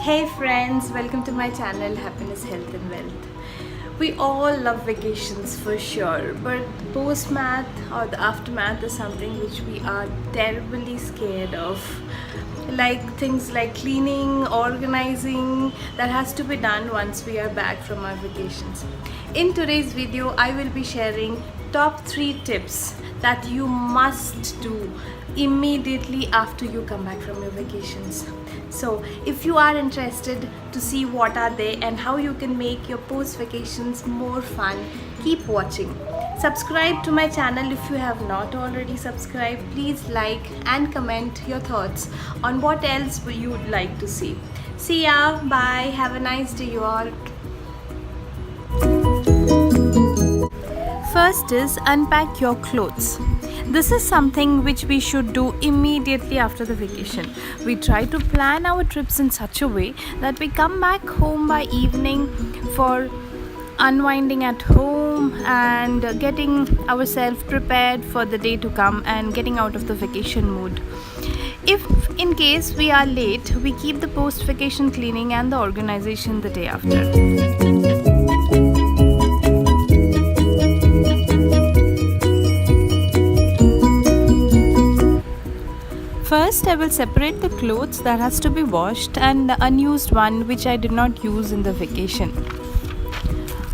Hey friends, welcome to my channel Happiness, Health and Wealth. We all love vacations for sure, but the post-math or the aftermath is something which we are terribly scared of. Like things like cleaning, organizing, that has to be done once we are back from our vacations. In today's video, I will be sharing top 3 tips that you must do immediately after you come back from your vacations. So if you are interested to see what are they and how you can make your post vacations more fun, keep watching. Subscribe to my channel if you have not already subscribed. Please like and comment your thoughts on what else you would like to see. See ya, bye, have a nice day you all. First is unpack your clothes. This is something which we should do immediately after the vacation. We try to plan our trips in such a way that we come back home by evening for unwinding at home and getting ourselves prepared for the day to come and getting out of the vacation mood. If in case we are late, we keep the post-vacation cleaning and the organization the day after. First, I will separate the clothes that has to be washed and the unused one which I did not use in the vacation.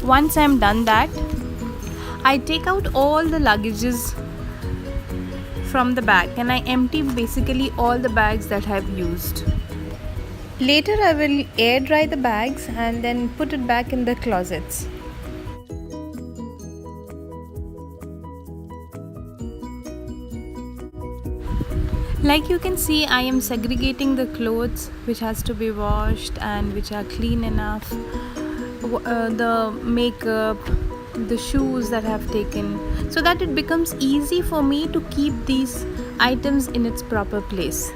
Once I am done that, I take out all the luggages from the bag and I empty basically all the bags that I have used. Later, I will air dry the bags and then put it back in the closets. Like you can see, I am segregating the clothes which has to be washed and which are clean enough, the makeup, the shoes that I have taken, so that it becomes easy for me to keep these items in its proper place.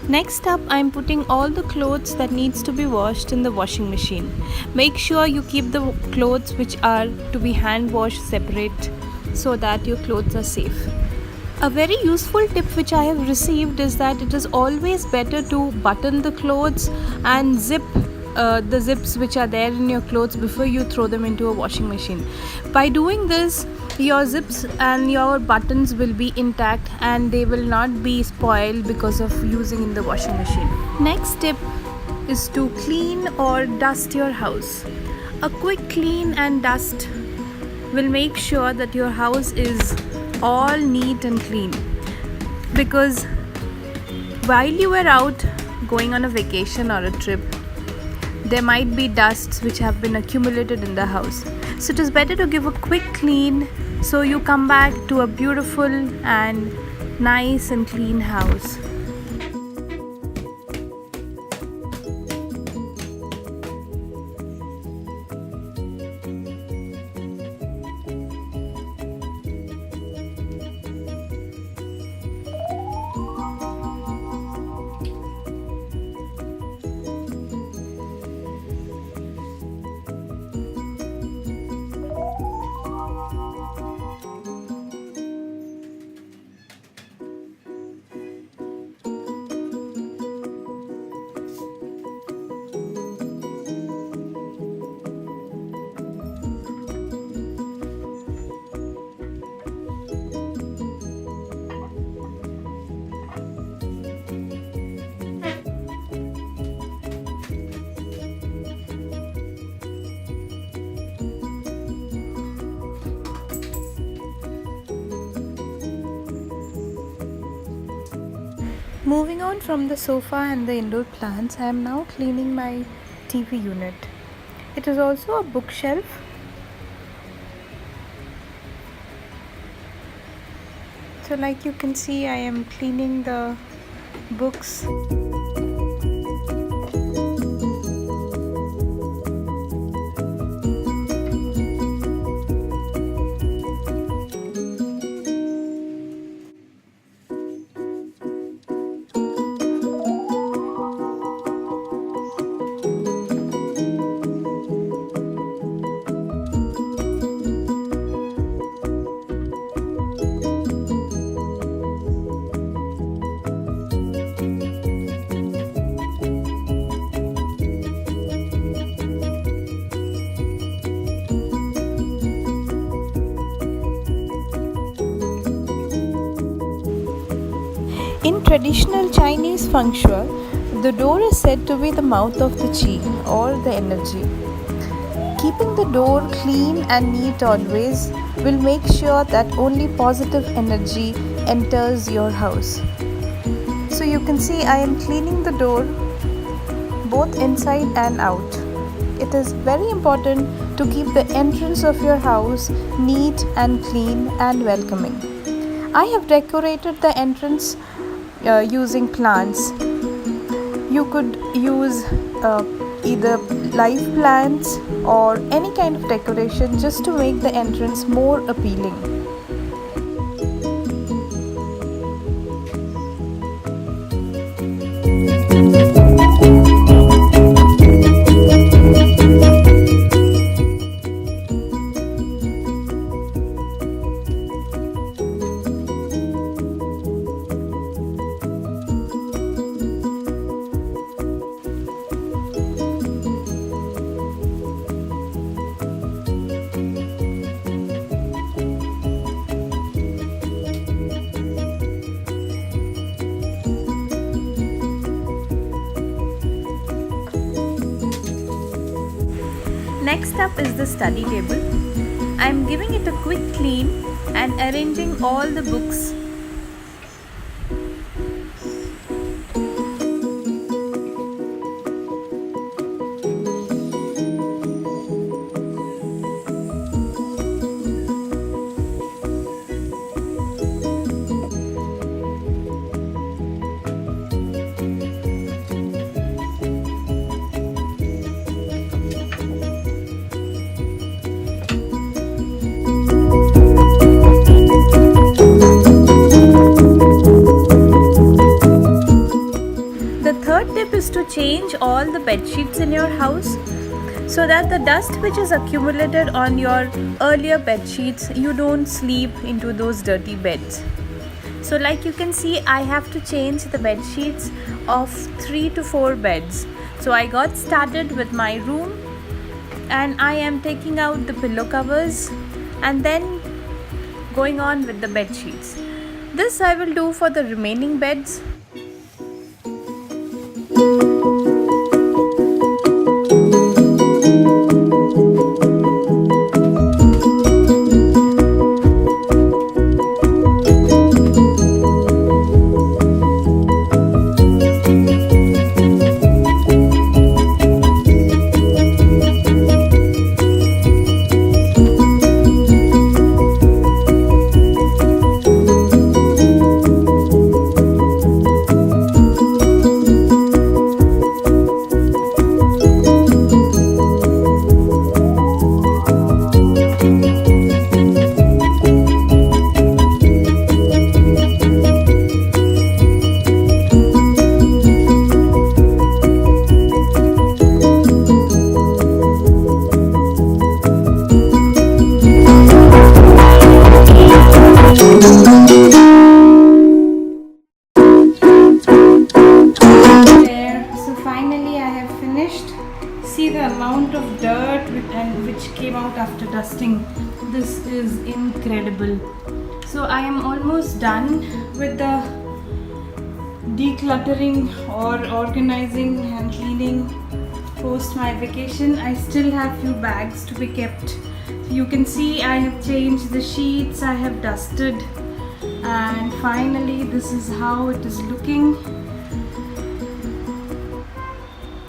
Next up, I am putting all the clothes that needs to be washed in the washing machine. Make sure you keep the clothes which are to be hand washed separate so that your clothes are safe. A very useful tip which I have received is that it is always better to button the clothes and zip the zips which are there in your clothes before you throw them into a washing machine. By doing this, your zips and your buttons will be intact and they will not be spoiled because of using in the washing machine. Next tip is to clean or dust your house. A quick clean and dust will make sure that your house is all neat and clean, because while you were out going on a vacation or a trip, there might be dusts which have been accumulated in the house. So it is better to give a quick clean so you come back to a beautiful and nice and clean house. Moving on from the sofa and the indoor plants, I am now cleaning my TV unit. It is also a bookshelf. So like you can see, I am cleaning the books. In traditional Chinese feng shui, the door is said to be the mouth of the qi or the energy. Keeping the door clean and neat always will make sure that only positive energy enters your house. So you can see I am cleaning the door both inside and out. It is very important to keep the entrance of your house neat and clean and welcoming. I have decorated the entrance using plants. You could use either live plants or any kind of decoration just to make the entrance more appealing. Next up is the study table. I am giving it a quick clean and arranging all the books. Is to change all the bed sheets in your house so that the dust which is accumulated on your earlier bed sheets, you don't sleep into those dirty beds. So like you can see, I have to change the bed sheets of 3 to 4 beds. So I got started with my room and I am taking out the pillow covers and then going on with the bed sheets. This I will do for the remaining beds. See the amount of dirt which came out after dusting. This is incredible. So I am almost done with the decluttering or organizing and cleaning post my vacation. I still have few bags to be kept. You can see I have changed the sheets, I have dusted, and finally this is how it is looking.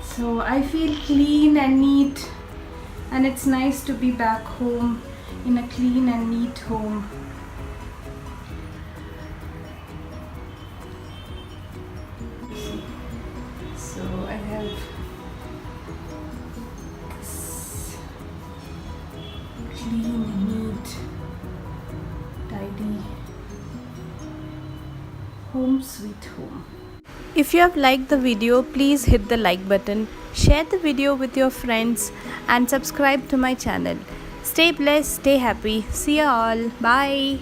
So I feel clean and neat, and it's nice to be back home in a clean and neat home. So I have this clean, neat, tidy home sweet home. If you have liked the video, please hit the like button, share the video with your friends and subscribe to my channel. Stay blessed, stay happy. See you all. Bye.